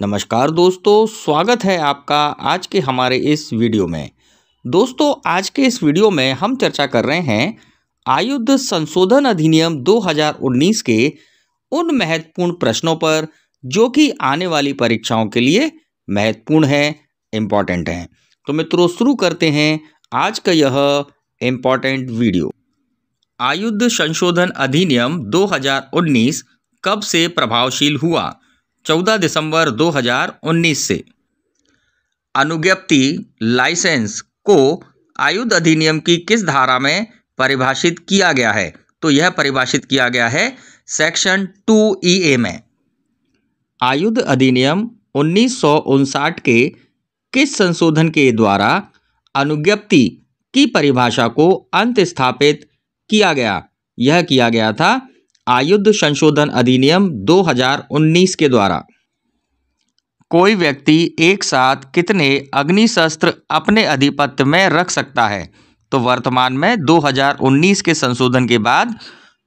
नमस्कार दोस्तों, स्वागत है आपका आज के हमारे इस वीडियो में। दोस्तों, आज के इस वीडियो में हम चर्चा कर रहे हैं आयुध संशोधन अधिनियम 2019 के उन महत्वपूर्ण प्रश्नों पर जो कि आने वाली परीक्षाओं के लिए महत्वपूर्ण है, इम्पॉर्टेंट हैं। तो मित्रों, शुरू करते हैं आज का यह इम्पॉर्टेंट वीडियो। आयुध संशोधन अधिनियम 2019 कब से प्रभावशील हुआ? 14 दिसंबर 2019 से। अनुज्ञप्ति लाइसेंस को आयुध अधिनियम की किस धारा में परिभाषित किया गया है? तो यह परिभाषित किया गया है सेक्शन 2EA में। आयुध अधिनियम 1959 के किस संशोधन के द्वारा अनुज्ञप्ति की परिभाषा को अंतस्थापित किया गया? यह किया गया था आयुध संशोधन अधिनियम 2019 के द्वारा। कोई व्यक्ति एक साथ कितने अग्निशस्त्र अपने अधिपत्य में रख सकता है? तो वर्तमान में 2019 के संशोधन के बाद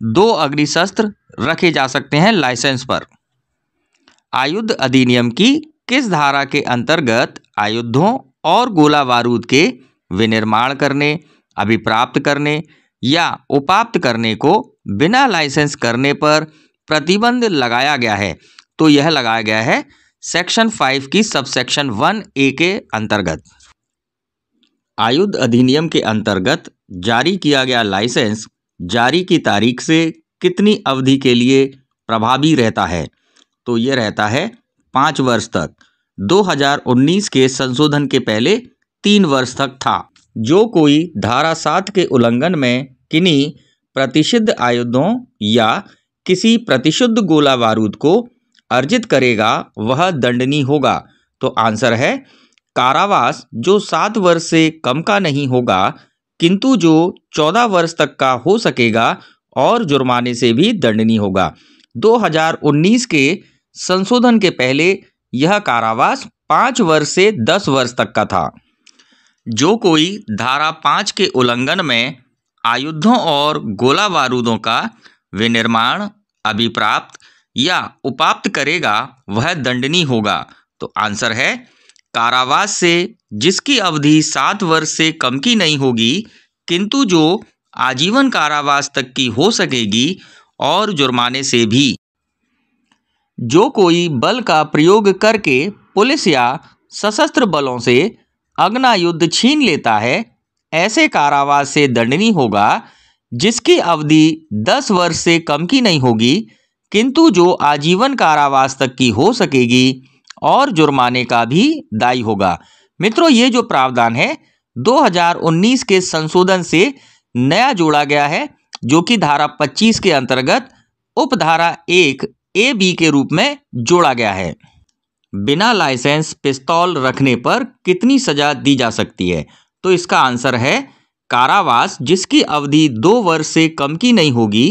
2 अग्निशस्त्र रखे जा सकते हैं लाइसेंस पर। आयुध अधिनियम की किस धारा के अंतर्गत आयुधों और गोला बारूद के विनिर्माण करने, अभिप्राप्त करने या उपाप्त करने को बिना लाइसेंस करने पर प्रतिबंध लगाया गया है? तो यह लगाया गया है सेक्शन 5 की सबसेक्शन 1A के अंतर्गत। आयुध अधिनियम के अंतर्गत जारी किया गया लाइसेंस जारी की तारीख से कितनी अवधि के लिए प्रभावी रहता है? तो ये रहता है 5 वर्ष तक। 2019 के संशोधन के पहले 3 वर्ष तक था। जो कोई धारा 7 के उल्लंघन में किन्हीं प्रतिषिद्ध आयुधों या किसी प्रतिशुद्ध गोला बारूद को अर्जित करेगा वह दंडनीय होगा। तो आंसर है कारावास, जो 7 वर्ष से कम का नहीं होगा किंतु जो 14 वर्ष तक का हो सकेगा, और जुर्माने से भी दंडनीय होगा। 2019 के संशोधन के पहले यह कारावास 5 वर्ष से 10 वर्ष तक का था। जो कोई धारा 5 के उल्लंघन में आयुधों और गोला बारूदों का विनिर्माण, अभिप्राप्त या उपाप्त करेगा वह दंडनीय होगा। तो आंसर है कारावास से जिसकी अवधि 7 वर्ष से कम की नहीं होगी किंतु जो आजीवन कारावास तक की हो सकेगी, और जुर्माने से भी। जो कोई बल का प्रयोग करके पुलिस या सशस्त्र बलों से अग्नायुध छीन लेता है, ऐसे कारावास से दंडनीय होगा जिसकी अवधि 10 वर्ष से कम की नहीं होगी किंतु जो आजीवन कारावास तक की हो सकेगी, और जुर्माने का भी दायी होगा। मित्रों, ये जो प्रावधान है 2019 के संशोधन से नया जोड़ा गया है, जो कि धारा 25 के अंतर्गत उपधारा 1AB के रूप में जोड़ा गया है। बिना लाइसेंस पिस्तौल रखने पर कितनी सजा दी जा सकती है? तो इसका आंसर है कारावास जिसकी अवधि 2 वर्ष से कम की नहीं होगी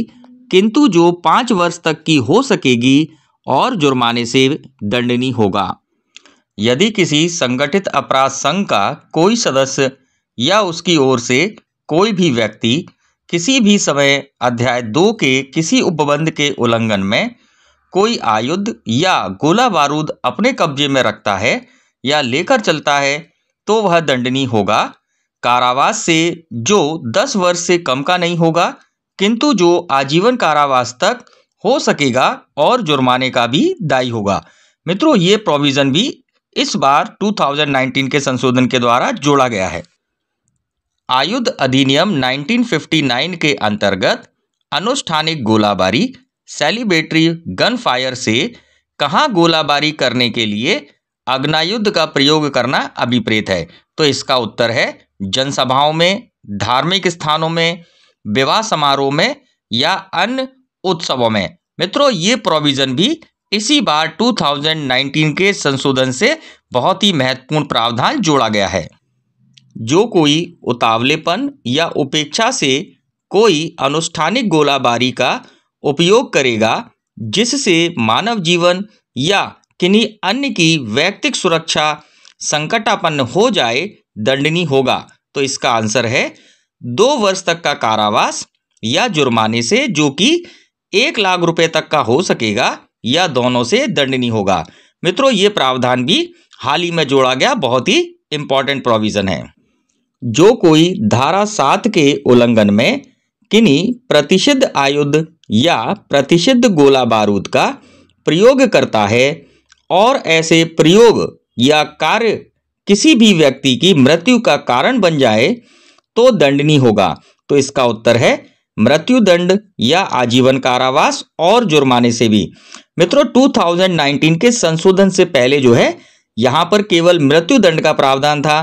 किंतु जो 5 वर्ष तक की हो सकेगी, और जुर्माने से दंडनीय होगा। यदि किसी संगठित अपराध संघ का कोई सदस्य या उसकी ओर से कोई भी व्यक्ति किसी भी समय अध्याय 2 के किसी उपबंध के उल्लंघन में कोई आयुध या गोला बारूद अपने कब्जे में रखता है या लेकर चलता है, तो वह दंडनीय होगा कारावास से जो 10 वर्ष से कम का नहीं होगा किंतु जो आजीवन कारावास तक हो सकेगा, और जुर्माने का भी दायी होगा। मित्रों, ये प्रोविजन भी इस बार 2019 के संशोधन के द्वारा जोड़ा गया है। आयुध अधिनियम 1959 के अंतर्गत अनुष्ठानिक गोलाबारी, सेलिब्रेटरी गन फायर से कहाँ गोलाबारी करने के लिए अग्नायुध का प्रयोग करना अभिप्रेत है? तो इसका उत्तर है जनसभाओं में, धार्मिक स्थानों में, विवाह समारोह में या अन्य उत्सवों में। मित्रों, ये प्रोविजन भी इसी बार 2019 के संशोधन से बहुत ही महत्वपूर्ण प्रावधान जोड़ा गया है। जो कोई उतावलेपन या उपेक्षा से कोई अनुष्ठानिक गोलाबारी का उपयोग करेगा जिससे मानव जीवन या किन्हीं अन्य की वैयक्तिक सुरक्षा संकटापन्न हो जाए, दंडनीय होगा। तो इसका आंसर है 2 वर्ष तक का कारावास या जुर्माने से, जो कि 1 लाख रुपए तक का हो सकेगा, या दोनों से दंडनीय होगा। मित्रों ये प्रावधान भी हाल ही में जोड़ा गया बहुत ही इंपॉर्टेंट प्रोविजन है। जो कोई धारा 7 के उल्लंघन में किन्हीं प्रतिषिद्ध आयुध या प्रतिषिद्ध गोला बारूद का प्रयोग करता है और ऐसे प्रयोग या कार्य किसी भी व्यक्ति की मृत्यु का कारण बन जाए तो दंडनीय होगा। तो इसका उत्तर है मृत्युदंड या आजीवन कारावास और जुर्माने से भी। मित्रों 2019 के संशोधन से पहले जो है यहाँ पर केवल मृत्युदंड का प्रावधान था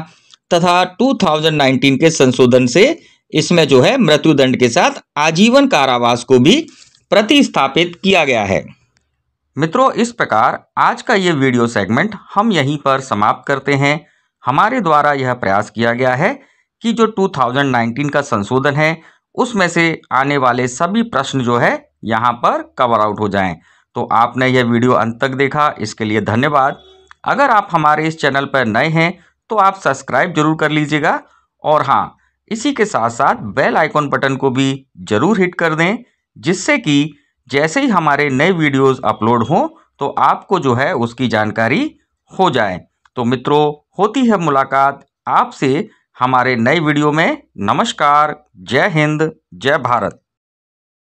तथा 2019 के संशोधन से इसमें जो है मृत्युदंड के साथ आजीवन कारावास को भी प्रतिस्थापित किया गया है। मित्रों इस प्रकार आज का ये वीडियो सेगमेंट हम यहीं पर समाप्त करते हैं। हमारे द्वारा यह प्रयास किया गया है कि जो 2019 का संशोधन है उसमें से आने वाले सभी प्रश्न जो है यहाँ पर कवर आउट हो जाएं। तो आपने यह वीडियो अंत तक देखा, इसके लिए धन्यवाद। अगर आप हमारे इस चैनल पर नए हैं तो आप सब्सक्राइब जरूर कर लीजिएगा और हाँ, इसी के साथ साथ बेल आइकॉन बटन को भी जरूर हिट कर दें, जिससे कि जैसे ही हमारे नए वीडियोस अपलोड हों तो आपको जो है उसकी जानकारी हो जाए। तो मित्रों होती है मुलाकात आपसे हमारे नए वीडियो में। नमस्कार, जय हिंद, जय भारत।